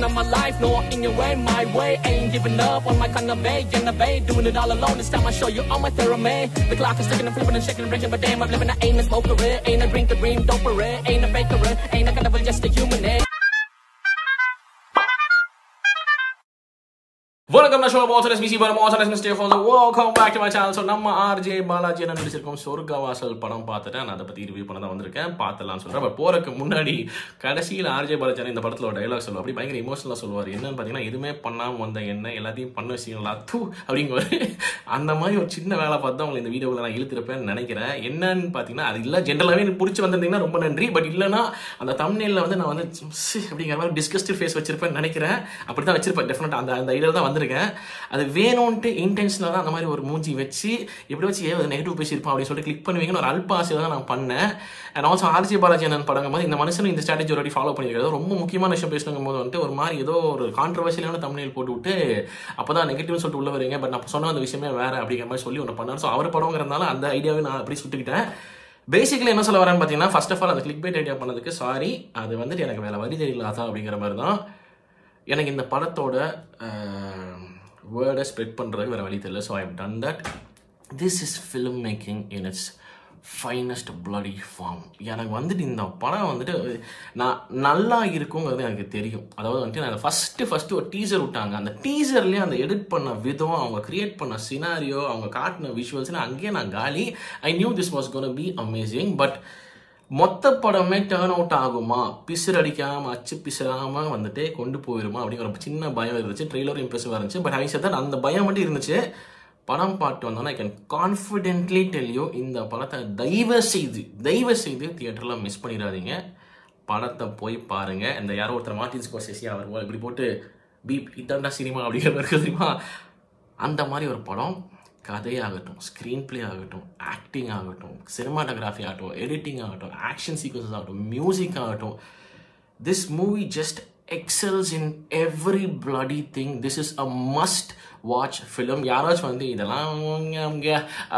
vision of my life, no in your way, my way. Ain't giving up on my kind of way, innovate, doing it all alone. This time I show you all my theorem. The clock is ticking and flipping and shaking and breaking, but damn, I'm living. I ain't a smoker, ain't a drinker, dream doper, ain't a faker, ain't a kind of just a human. வணக்கம் நான் ஷோ பால்ஸ் மிசி பர் மாஸ் and stay for the welcome back to my channel. So நம்ம RJ Balaji என்ன நடிச்சிருக்கோம் சொர்க்கவாசல் படம் பார்த்துட்டேன். நான் அதை பற்றி ரிவ்யூ பண்ண தான் வந்திருக்கேன், பார்த்துலான்னு சொல்கிறேன். பட் போகிறதுக்கு முன்னாடி கடைசியில் ஆர்ஜே பாலாஜி இந்த படத்தில் ஒரு டைலாக் சொல்லுவார். அப்படி பயங்கர இமோஷனலாக சொல்லுவார். என்னன்னு பார்த்தீங்கன்னா, எதுவுமே பண்ணாமல் வந்த என்ன எல்லாத்தையும் பண்ண வச்சிங்களா தூ அப்படிங்குவார். அந்த மாதிரி ஒரு சின்ன வேலை பார்த்து தான் உங்களை இந்த வீடியோவில் நான் இழுத்துருப்பேன்னு நினைக்கிறேன். என்னன்னு பார்த்தீங்கன்னா, அது இல்லை ஜென்ரலாகவே எனக்கு பிடிச்சி வந்திருந்தீங்கன்னா ரொம்ப நன்றி. பட் இல்லைனா அந்த தம்ப்நெயிலில் வந்து நான் வந்து அப்படிங்கிற மாதிரி டிஸ்கஸ்டட் ஃபேஸ் வச்சிருப்பேன்னு நினைக்கிறேன். அப்படி தான் வச்சிருப்பேன் டெஃபினட்டாக. அந்த ஐடியா தான் வந்திருக்கேன். அது வேணும்ட்டு இன்டென்ஷனாக தான் அந்த மாதிரி ஒரு மூஞ்சி வச்சு எப்படி வச்சு நெகட்டிவ் பேசியிருப்பான் அப்படின்னு சொல்லிட்டு கிளிக் பண்ணுவீங்கன்னு ஒரு அல்ப ஆசையில் தான் நான் பண்ணேன். அண்ட் ஆல்சோ ஆர்ஜே பாலாஜி என்னன்னு படங்கும் போது இந்த மனுஷனும் இந்த ஸ்ட்ராட்டஜி ஆல்ரெடி ஃபாலோ பண்ணியிருக்கிறது. ரொம்ப முக்கியமான விஷயம் பேசணுங்கும் போது வந்துட்டு ஒரு மாதிரி ஏதோ ஒரு கான்ட்ரவர்ஷியலான தம்ப்நெயில் போட்டு விட்டு அப்போ தான் நெகட்டிவ்னு சொல்லிட்டு உள்ள வரீங்க. பட் நான் சொன்ன அந்த விஷயமே வேறு அப்படிங்கிற மாதிரி சொல்லி ஒன்று பண்ணார். ஸோ அவர் படங்கிறதுனால அந்த ஐடியாவை நான் அப்படி சுட்டுக்கிட்டேன். பேசிக்கலி என்ன சொல்ல வரேன்னு பார்த்தீங்கன்னா, ஃபர்ஸ்ட் ஆஃப் ஆல் அந்த கிளிக் பைட் ஐடியா பண்ணதுக்கு சாரி. அது வந்துட்டு எனக்கு வேலை வரி தெரியலாதான் அப்படிங்கிற மாதிரி தான். எனக்கு இந்த படத்தோட வேர்டை ஸ்ப்ரெட் பண்ணுறதுக்கு வேறு வழி தெரியல. So I have done that. This is film making in its finest bloody form. எனக்கு வந்துட்டு இந்த படம் வந்துட்டு நான் நல்லா இருக்குங்கிறது எனக்கு தெரியும். அதாவது வந்துட்டு நான் ஃபஸ்ட்டு ஒரு டீசர் விட்டாங்க. அந்த டீசர்லேயே அந்த எடிட் பண்ண விதம், அவங்க கிரியேட் பண்ண சினாரியோ, அவங்க காட்டின விஷுவல்ஸ்னு அங்கேயே நான் காலி. I knew this was gonna be amazing. But மொத்த படமே டேர்ன் அவுட் ஆகுமா, பிசுரடிக்காமல் அச்சு பிசுறாமல் வந்துட்டு கொண்டு போயிருமா அப்படிங்கிற ஒரு சின்ன பயம் இருந்துச்சு. ட்ரெய்லரும் இம்ப்ரெசிவாக இருந்துச்சு. பட் ஹேவிங் செட் தட் அந்த பயம் மட்டும் இருந்துச்சு. படம் பார்த்து வந்தோன்னா I can confidently tell you, இந்த படத்தை தயவு செய்து தியேட்டரில் மிஸ் பண்ணிடாதீங்க. படத்தை போய் பாருங்கள். இந்த யாரோ ஒருத்தர் மார்ட்டின் ஸ்கோர்செஸி அவர் இப்படி போட்டு பீப் இதாண்டா சினிமா அப்படிங்கிற மாதிரி தெரியுமா, அந்த மாதிரி ஒரு படம். கதையாகட்டும், ஸ்க்ரீன் பிளே ஆகட்டும், ஆக்டிங் ஆகட்டும், சினிமாட்டோகிராஃபி ஆகட்டும், எடிட்டிங் ஆகட்டும், ஆக்ஷன் சீக்வன்சஸ் ஆகட்டும், மியூசிக் ஆகட்டும், this movie just excels in every bloody thing. This is a must watch film. யாராச்சும் வந்து இதெல்லாம்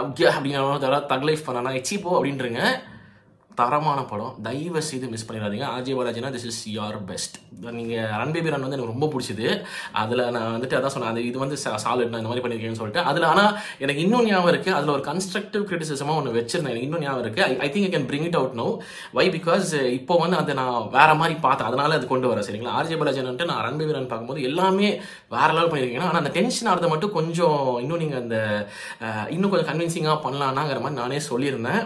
அப்படின்னு தக்லைஃப் பண்ணனா எச்சிப்போ அப்படின்றங்க. தரமான படம், தயவு செய்து மிஸ் பண்ணிடாதீங்க. ஆர்ஜே பாலாஜினா திஸ் இஸ் யுவர் பெஸ்ட். நீங்கள் ரன் பேபி ரன் வந்து எனக்கு ரொம்ப பிடிச்சிது. அதில் நான் வந்துட்டு அதான் சொன்னேன், அது இது வந்து சாலிட் நான் இந்த மாதிரி பண்ணியிருக்கேன்னு சொல்லிட்டு. அதில் ஆனால் எனக்கு இன்னும் ஞாபகம் இருக்குது, அதில் ஒரு கன்ஸ்ட்ரக்டிவ் கிரிட்டிசிசமாக ஒன்று வச்சிருந்தேன். எனக்கு இன்னும் ஞாபகம் இருக்குது. I think I can bring it out no. Why? Because இப்போ வந்து அதை நான் வேறு மாதிரி பார்த்தேன், அதனால அது கொண்டு வரேன். சரிங்களா? ஆர்ஜே பாலாஜின்ட்டு நான் ரன் பேபி ரன் பார்க்கும்போது எல்லாமே வேறு லெவல் பண்ணியிருக்கேன். ஆனால் அந்த டென்ஷன் ஆகிறத மட்டும் கொஞ்சம் இன்னும் நீங்கள் அந்த இன்னும் கொஞ்சம் கன்வின்சிங்காக பண்ணலான்னாங்கிற மாதிரி நானே சொல்லியிருந்தேன்.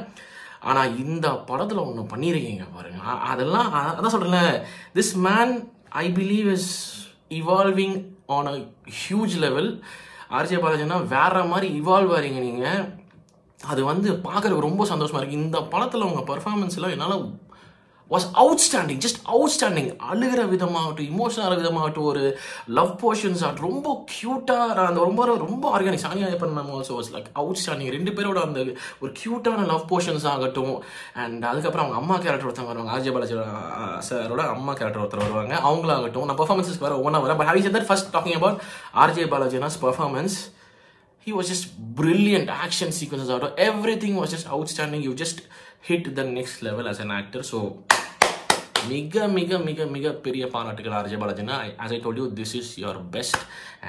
ஆனால் இந்த படத்தில் ஒன்று பண்ணியிருக்கீங்க பாருங்க. அதெல்லாம் அதான் சொல்கிறேன், this man I believe is evolving on a huge level. RJ பாலாஜினா வேற மாதிரி இவால்வ் ஆறீங்க நீங்கள். அது வந்து பார்க்குறதுக்கு ரொம்ப சந்தோஷமாக இருக்குது. இந்த படத்தில் உங்கள் பர்ஃபார்மன்ஸ்லாம் என்னால் வாஸ் அவுட்ஸ்டாண்டிங், ஜஸ்ட் அவுட்ஸ்டாண்டிங். அழுகிற விதமாகட்டும், இமோஷனல் விதமாகட்டும், ஒரு லவ் போர்ஷன்ஸ் ஆகட்டும், ரொம்ப க்யூட்டாக அந்த ரொம்ப organic. Sania Iyappan ma'am also was like outstanding. ரெண்டு பேரோட அந்த ஒரு க்யூட்டான லவ் போர்ஷன்ஸ் ஆகட்டும். அண்ட் அதுக்கப்புறம் அவங்க அம்மா கேரக்டர் ஒருத்தவங்க வருவாங்க, ஆர்ஜே பாலாஜி சாரோட அம்மா கேரக்டர் ஒருத்தர் வருவாங்க, அவங்களாகட்டும். நான் பர்ஃபார்மன்ஸஸ் வேறு ஒவ்வொன்றா வரேன். But having set that, first talking about RJ பாலாஜினாஸ் performance, he was just brilliant. Action sequences out of everything was just outstanding. You just hit the next level as an actor. So மிக மிக மிக மிக பெரிய பாராட்டுகள் RJ பாலாஜினா. as I told you, this is your best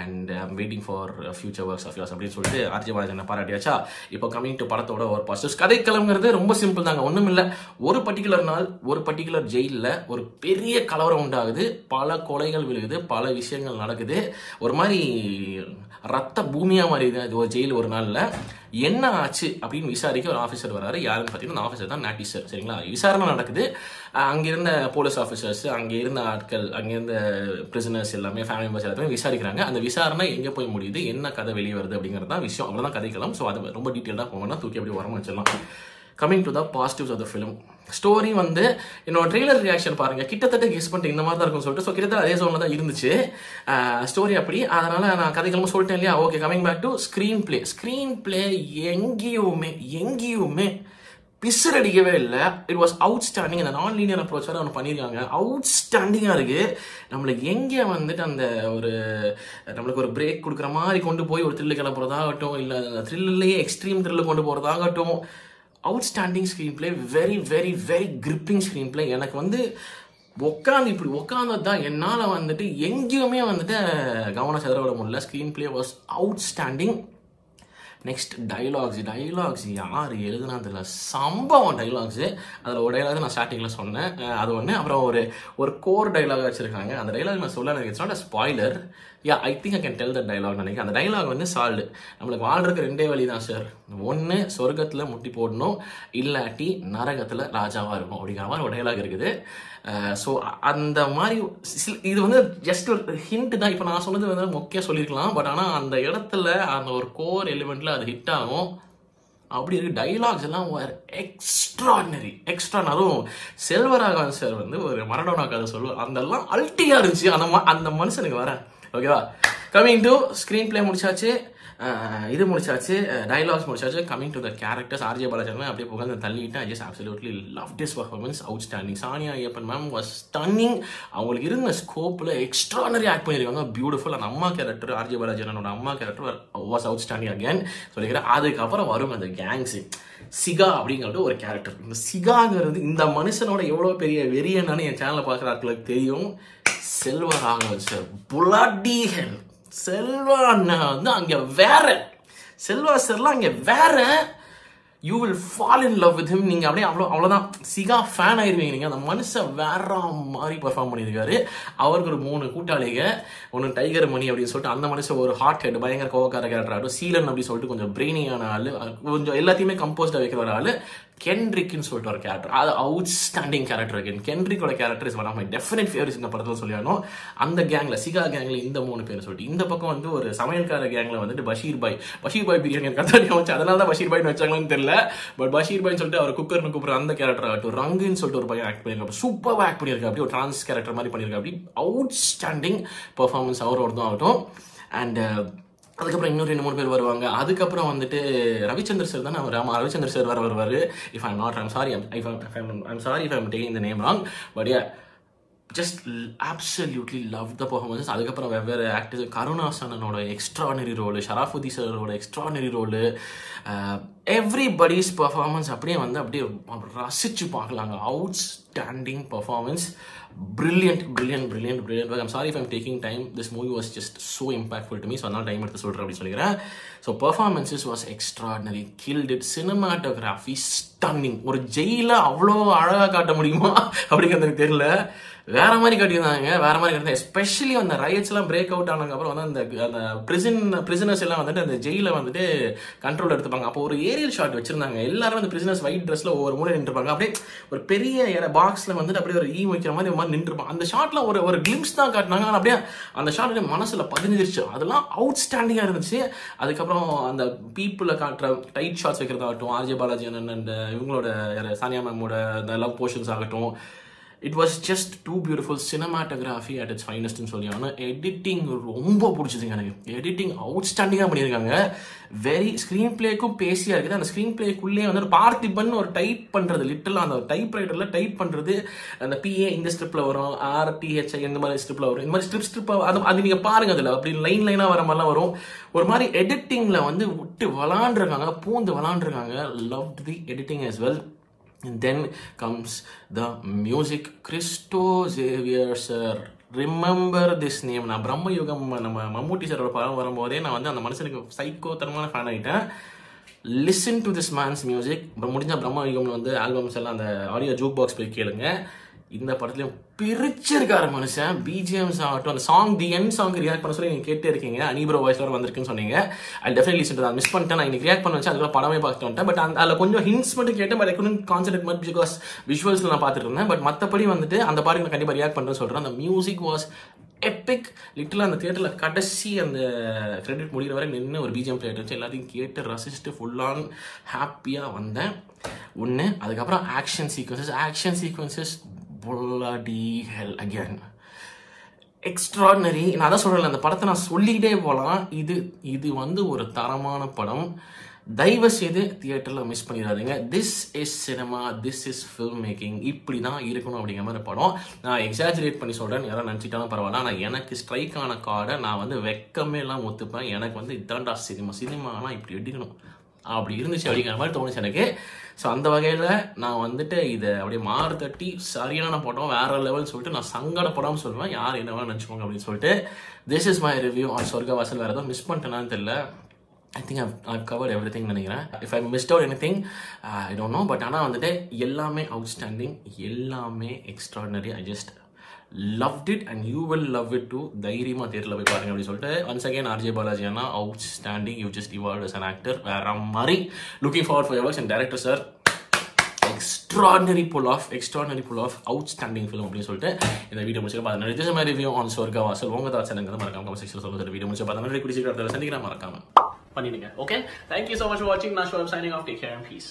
and I'm waiting for future works of yours அப்படின்னு சொல்லிட்டு RJ பாலாஜினா பாராட்டியாச்சா. இப்போ coming to படத்தோட ஒரு பாசிட்டிவ்ஸ். கதைக்களம்ங்கிறது ரொம்ப சிம்பிள் தாங்க, ஒன்றும் இல்லை. ஒரு பர்டிகுலர் நாள் ஒரு பர்டிகுலர் ஜெயிலில் ஒரு பெரிய கலவரம் உண்டாகுது, பல கொலைகள் விழுகுது, பல விஷயங்கள் நடக்குது, ஒரு மாதிரி ரத்த பூமியாக மாறிடுது அது ஒரு ஜெயில். ஒரு நாளில் என்ன ஆச்சு அப்படின்னு விசாரிக்க ஒரு ஆஃபீஸர் வராரு. யாருன்னு பார்த்தீங்கன்னா அந்த ஆஃபீஸர் தான் நாட்டி சார். சரிங்களா? விசாரணை நடக்குது. அங்கே இருந்த போலீஸ் ஆஃபீஸர்ஸ், அங்கே இருந்த ஆட்கள், அங்கே இருந்த பிரிசனர்ஸ் எல்லாமே, ஃபேமிலி மெம்பர்ஸ் எல்லாமே விசாரிக்கிறாங்க. அந்த விசாரணை எங்கே போய் முடியுது, என்ன கதை வெளியே வருது அப்படிங்கிறது தான் விஷயம். அவ்வளோதான் கதைக்கலாம். ஸோ அது ரொம்ப டீட்டெயிலாக போங்கன்னா தூக்கி அப்படி உரமா வச்சிடலாம். Coming to the positives of the film. Story வந்து என்னோட ட்ரெய்லர் ரியாக்ஷன் பாருங்க, கிட்டத்தட்ட கெஸ் பண்ணிட்டு இந்த மாதிரி தான் இருக்கும்னு சொல்லிட்டு. ஸோ கிட்டத்தட்ட அதே சோனில் தான் இருந்துச்சு ஸ்டோரி அப்படி. அதனால நான் கதைக்கிழமை சொல்லிட்டேன் இல்லையா. Okay, coming back to screenplay எங்கேயுமே பிசுரடிக்கவே இல்லை. It was outstanding. அந்த நான் லீனியர் அப்ரோச் வேறு ஒன்று பண்ணியிருக்காங்க, அவுட்ஸ்டாண்டிங்காக இருக்குது. நம்மளுக்கு எங்கே வந்துட்டு அந்த ஒரு நம்மளுக்கு ஒரு பிரேக் கொடுக்குற மாதிரி கொண்டு போய் ஒரு த்ரில்லு கிளப்புறதாகட்டும், இல்லை அந்த த்ரில்லையே எக்ஸ்ட்ரீம் த்ரில்லு கொண்டு போகிறதாகட்டும், outstanding screenplay, very very very gripping screenplay. எனக்கு வந்து இப்படி உட்காந்தது தான் என்னால் வந்துட்டு எங்கேயுமே வந்துட்டு கவனம் செதற விட முடியல. Screen play was outstanding. Next dialogues யார் எழுதுனா தெரியல, சம்பவம் டைலாக்ஸு. அதில் ஒரு டைலாக் நான் ஸ்டார்டிங்கில் சொன்னேன், அது ஒன்று. அப்புறம் ஒரு கோர் டைலாக் வச்சுருக்காங்க. அந்த டைலாக் நான் சொல்ல எனக்கு it's not a spoiler. I think I can tell the dialogue நினைக்கிறேன். அந்த டைலாக் வந்து சால்டு. நம்மளுக்கு வாழ்றதுக்கு 2 வழி தான் சார். ஒன்று சொர்க்கத்தில் முட்டி போடணும், இல்லாட்டி நரகத்தில் ராஜாவாக இருக்கும் அப்படிங்கிற மாதிரி ஒரு டைலாக் இருக்குது. ஸோ அந்த மாதிரி இது வந்து ஜஸ்ட் ஒரு ஹிண்ட் தான். இப்போ நான் சொன்னது வந்து முக்கியம் சொல்லியிருக்கலாம், பட் ஆனால் அந்த இடத்துல அந்த ஒரு கோர் எலிமெண்ட்டில் அது ஹிட் ஆகும். அப்படி இருக்கு. டைலாக்ஸ் எல்லாம் எக்ஸ்ட்ரானரி. அதுவும் செல்வராகவன் சார் வந்து ஒரு மரடோனா கதை சொல்லுவார், அதெல்லாம் அல்ட்டியாக இருந்துச்சு. அந்த மனுஷனுக்கு வரேன். ஓகேவா? கமிங் டு ஸ்க்ரீன் பிளே முடிச்சாச்சு, இது முடிச்சாச்சு, டைலாக்ஸ் முடிச்சாச்சு. Coming to the characters, RJ பாலாஜன் அப்படியே புகழ்ந்து தள்ளிட்டு I just absolutely loved his performance, outstanding. Saniya Iyappan ma'am was stunning. அவங்களுக்கு இருந்த ஸ்கோப்பில் எக்ஸ்ட்ரானரி ஆக்ட் பண்ணியிருக்காங்க, பியூட்டிஃபுல். அந்த அம்மா கேரக்டர், ஆர்ஜே பாலாஜனோட அம்மா கேரக்டர் வாஸ் அவுட்ஸ்டாண்டிங் அகேன் சொல்லிக்கிறேன். அதுக்கப்புறம் வரும் அந்த கேங்ஸு. சிகா அப்படிங்கிறது ஒரு கேரக்டர். இந்த சிகாங்கிறது இந்த மனுஷனோட எவ்வளோ பெரிய வெறியன்னு என் சேனலில் பார்க்குற ஆட்களுக்கு தெரியும். செல்வராகவன் சார் புலாடி ஹெல். செல்வா அண்ணா வந்து அங்கே வேற, செல்வா சார்லாம் அங்கே வேற. You will fall in love with him. நீங்கள் அப்படியே அவ்வளோதான் சிகா ஃபேன் ஆயிடுவீங்க நீங்கள். அந்த மனுஷன் வேற மாதிரி பெர்ஃபார்ம் பண்ணியிருக்காரு. அவருக்கு ஒரு 3 கூட்டாளிங்க, ஒன்று டைகர் மணி அப்படின்னு சொல்லிட்டு அந்த மனுஷன் ஒரு ஹாட் ஹெட் பயங்கர கோவக்கார கேரக்டர் ஆகட்டும். சீலன் அப்படின்னு சொல்லிட்டு கொஞ்சம் பிரெயினியான ஆள், கொஞ்சம் எல்லாத்தையுமே கம்போஸ்டாக வைக்கிற ஒரு ஆள். கென்ட்ரிக்னு சொல்லிட்டு ஒரு கேரக்டர், அது அவுட்ஸ்டாண்டிங் கேரக்டர். கென்ட்ரிக்கோட character is one of my definite favourites இந்த படத்தில் சொல்லிடணும். அந்த கேங்கில், சிகா கேங்கில் இந்த 3 பேர் சொல்லிட்டு, இந்த பக்கம் வந்து ஒரு சமையல்கார கேங்கில் வந்துட்டு பஷீர் பாய் பிரியாணி கத்தாடி வச்சு, அதனால தான் பஷீர் பாய்னு வச்சாங்கன்னு தெரியல. பட் பஷீர் பாய்னு சொல்லிட்டு அவர் குக்கர்னு கூப்பிட்ற அந்த கேரக்டர் ஆகட்டும். ரங்குன்னு சொல்லிட்டு ஒரு பையன் ஆக்ட் பண்ணியிருக்காரு, சூப்பராக ஆக்ட் பண்ணியிருக்காரு. அப்படி ஒரு டிரான்ஸ் கேரக்டர் மாதிரி பண்ணியிருக்காரு. அப்படி அவுட்ஸ்டாண்டிங் பெர்ஃபார்மன்ஸ் அவரோட தான் ஆகட்டும். அண்ட் அதுக்கப்புறம் இன்னும் 2-3 பேர் வருவாங்க. அதுக்கப்புறம் வந்துட்டு ரவிச்சந்திர சார் தானே, ரவிச்சந்திர சார் வேறு வருவார். If I'm not, I'm sorry if I'm taking the name wrong, but just absolutely love the performances. அதுக்கப்புறம் வெவ்வேறு ஆக்டர்ஸ், கருணாசனனோட எக்ஸ்ட்ரானரி ரோலு, ஷராஃபுத்தி சாரோட எக்ஸ்ட்ரானரி ரோலு, எவ்ரிபடிஸ் பர்ஃபார்மன்ஸ் அப்படியே வந்து அப்படியே ரசிச்சு பார்க்கலாங்க. Outstanding performance. Brilliant. I'm sorry if I'm taking time. This movie was just so impactful to me. So அதனால time எடுத்து சொல்கிறேன் அப்படி சொல்லிக்கிறேன். So performances was extraordinary. Killed it. Cinematography stunning. ஒரு ஜெயில அவ்வளோ அழகாக காட்ட முடியுமா அப்படிங்கிறது எனக்கு தெரியல. வேற மாதிரி காட்டியிருந்தாங்க, வேற மாதிரி காட்டியிருந்தாங்க. எஸ்பெஷலி அந்த ரயட்ஸ் எல்லாம் பிரேக் அவுட் ஆனதுக்கப்புறம் வந்து அந்த பிரிசனர்ஸ் எல்லாம் வந்துட்டு அந்த ஜெயில வந்துட்டு கண்ட்ரோல் எடுத்துப்பாங்க. அப்போ ஒரு ஏரியல் ஷாட் வச்சிருந்தாங்க. எல்லாரும் அந்த பிரிசனர்ஸ் ஒயிட் ட்ரெஸ்ல ஒவ்வொரு மூலையில் நின்றுப்பாங்க. அப்படியே ஒரு பெரிய பாக்ஸ்ல வந்துட்டு அப்படியே ஒரு வைக்கிற மாதிரி நின்றுப்பாங்க. அந்த ஷாட்ல ஒரு கிளிம்ஸ் தான் காட்டினாங்க. ஆனால் அப்படியே அந்த ஷாட் மனசுல பதிஞ்சிருச்சு. அதெல்லாம் அவுட்ஸ்டாண்டிங்கா இருந்துச்சு. அதுக்கப்புறம் அந்த பீப்புளை காட்டுற டைட் ஷாட்ஸ் வைக்கிறதாகட்டும், ஆர்ஜே பாலாஜி அண்ட் இவங்களோட சானியா மேமோட அந்த லவ் போர்ஷன்ஸ் ஆகட்டும், it was just too beautiful. Cinematography at its ஃபைனஸ்ட்னு சொல்லி. ஆனால் எடிட்டிங் ரொம்ப பிடிச்சதுங்க எனக்கு. எடிட்டிங் அவுட்ஸ்டாண்டிங்காக பண்ணியிருக்காங்க. வெரி ஸ்க்ரீன் பிளேக்கும் பேசியாக இருக்குது. அந்த ஸ்க்ரீன் பிளேக்குள்ளேயே வந்து ஒரு பார்த்திபன் ஒரு டைப் பண்ணுறது, லிட்டலாக அந்த டைப் ரைட்டரில் டைப் பண்ணுறது, அந்த பிஏ இந்த ஸ்ட்ரிப்பில் வரும், ஆர்டிஹெச்ஐ இந்த மாதிரி ஸ்ட்ரிப்பில் வரும். இந்த மாதிரி ஸ்ட்ரிப்பாக அது நீங்கள் பாருங்கள். அதில் அப்படி லைனாக வர மாதிரிலாம் வரும். ஒரு மாதிரி எடிட்டிங்கில் வந்து விட்டு விளாண்டுருக்காங்க, பூந்து விளாண்டுருக்காங்க. Loved the editing as well. And then comes the music. Christo Xavier sir, remember this name. நான் பிரம்ம யுகம் நம்ம மம்மூட்டி சாரோட படம் வரும்போதே நான் வந்து அந்த மனுஷனுக்கு சைக்கோத்தனமான ஃபேன் ஆகிட்டேன். Listen to this man's music. முடிஞ்ச பிரம்ம யுகம்ல வந்து ஆல்பம்ஸ் எல்லாம் அந்த ஆடியோ ஜூக் பாக்ஸ் போய் கேளுங்க. இந்த படத்துலையும் பிரிச்சிருக்காரு மனுஷன். பிஜிஎம்ஸ் ஆகட்டும், அந்த song the end song react பண்ண சொல்லி நீங்கள் கேட்டே இருக்கீங்க. அனிப்ரோ வாய்ஸ்ல வந்திருக்குன்னு சொன்னீங்க. I definitely listen to that. Miss பண்ணிட்டேன். நான் இன்னைக்கு ரியாக்ட் பண்ண வச்சு அதுக்குள்ள படமே பார்த்துட்டு வந்துட்டேன். பட் அதில் கொஞ்சம் ஹிண்ட்ஸ் மட்டும் கேட்டேன். But I couldn't concentrate much because விஷுவல்ஸ்ல நான் பார்த்துட்டு இருந்தேன். பட் மற்றபடி வந்துட்டு அந்த பாட்டுக்கு நான் கண்டிப்பாக ரியாக்ட் பண்ணுறேன்னு சொல்கிறேன். அந்த மியூசிக் வாஸ் எப்பிக். லிட்டலாக அந்த தியேட்டரில் கடைசி அந்த கிரெடிட் முடிகிற வரை நின்று ஒரு பிஜிஎம் பிளேட் வச்சு எல்லாத்தையும் கேட்டு ரசிச்சுட்டு ஃபுல்லான் ஹாப்பியாக வந்தேன். ஒன்று. அதுக்கப்புறம் action sequences bloody hell again. Extraordinary. நான் அதான் சொல்கிறேன், அந்த படத்தை நான் சொல்லிக்கிட்டே போகலாம். இது வந்து ஒரு தரமான படம். தயவு செய்து தியேட்டரில் மிஸ் பண்ணிடாதீங்க. This is cinema, this is film making. இப்படி தான் இருக்கணும் அப்படிங்கிற மாதிரி படம். நான் எக்ஸாஜரேட் பண்ணி சொல்கிறேன், யாரும் நினச்சிட்டாலும் பரவாயில்ல. ஆனால் எனக்கு ஸ்ட்ரைக் ஆன கார்டை நான் வந்து வெக்கமே எல்லாம் ஒத்துப்பேன். எனக்கு வந்து இதாண்டா சினிமாலாம் இப்படி எடுக்கணும் அப்படி இருந்துச்சு அப்படிங்கிற மாதிரி தோணுச்சு எனக்கு. ஸோ அந்த வகையில் நான் வந்துட்டு இதை அப்படியே மாறு தட்டி சரியான படம் வேற லெவல்னு சொல்லிட்டு நான் சங்கடப்படாமல் சொல்லுவேன். யார் என்ன வேணால் நினச்சிக்கோங்க அப்படின்னு சொல்லிட்டு. This is my review on சொர்க்கவாசல். வேறு ஏதாவது மிஸ் பண்ணிட்டேனான்னு தெரியல. I think I've covered everything நினைக்கிறேன். If I missed out anything, I don't know. But ஆனால் வந்துட்டு எல்லாமே அவுட்ஸ்டாண்டிங், எல்லாமே extraordinary. I just loved it and you will love it too. தைரியமாக தேரில் போய் பாருங்க அப்படின்னு சொல்லிட்டு once again RJ Balaji Anna outstanding. You just evolved as an actor. வேற மாதிரி. Looking forward for your works. And director sir, extraordinary pull off, outstanding film அப்படின்னு சொல்லிட்டு இந்த வீடியோ முடிச்சு பார்த்தா this is my review on சொர்க்கவாசல். உங்க thoughts எனக்கு மறக்காம கமெண்ட் செக்ஷன்ல சொல்லுங்க. வீடியோ முடிச்சு பார்த்தா நிறைய குடிச்சு சந்திக்கிறேன் மறக்காம பண்ணிடுங்க. Okay, thank you so much for watching. Now I'm signing off. Take care and peace.